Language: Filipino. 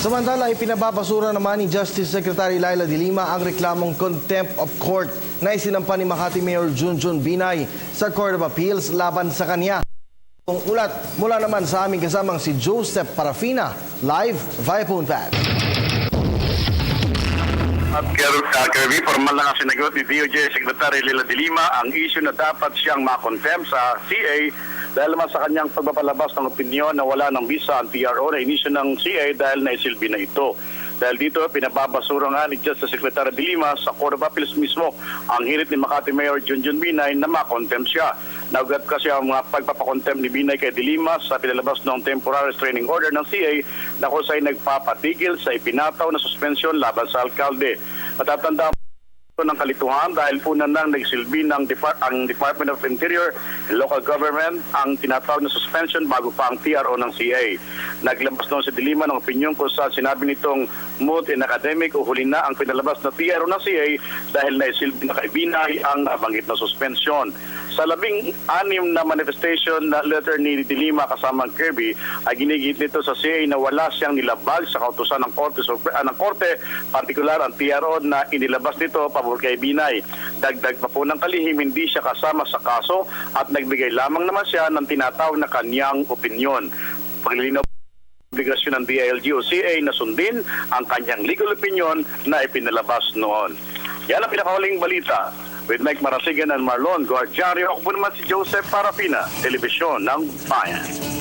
Samantala, ipinababasura naman ni Justice Secretary Laila De Lima ang reklamong contempt of court na isinampa ni Makati Mayor Junjun Binay sa Court of Appeals laban sa kanya. Ang ulat mula naman sa aming kasamang si Joseph Parafina, live via phone pad. At Kirby, formal na nga sinagot ni DOJ Secretary Laila De Lima ang issue na dapat siyang makontempt sa CA dahil naman sa kanyang pagpapalabas ng opinyon na wala ng visa ang TRO na inisyu ng CA dahil naisilbi na ito. Dahil dito, pinababasura nga ni Justice Secretary De Lima sa Court of Appeals mismo ang hirit ni Makati Mayor Junjun Binay na makontempt siya. Naugat kasi ang mga pagpapakontempt ni Binay kay De Lima sa pinalabas ng temporary restraining order ng CA na kung sa'y nagpapatigil sa ipinataw na suspensyon laban sa alkalde. Matatanda ng kalituhan dahil po nang nagsilbi ng ang Department of Interior and Local Government ang tinatawag na suspension bago pa ang TRO ng CA. Naglabas noon si De Lima ng opinyon kung saan sinabi nitong moot in academic o huli na ang pinalabas na TRO ng CA dahil naisilbi na kay Binay ang nabanggit na suspension. Sa 16 na manifestation na letter ni De Lima kasama ang Kirby ay ginigit nito sa CA na wala siyang nilabag sa kautusan ng Korte, partikular ang TRO na inilabas nito pabor kay Binay. Dagdag pa po ng kalihim, hindi siya kasama sa kaso at nagbigay lamang naman siya ng tinatawag na kanyang opinyon. Paglilinaw obligasyon ng DILG o CA na sundin ang kanyang legal opinion na ipinalabas noon. Yan ang pinakahuling balita. With Mike Marasigan and Marlon Guardiario, ako po naman si Joseph Parafina, Telebisyon ng Bayan.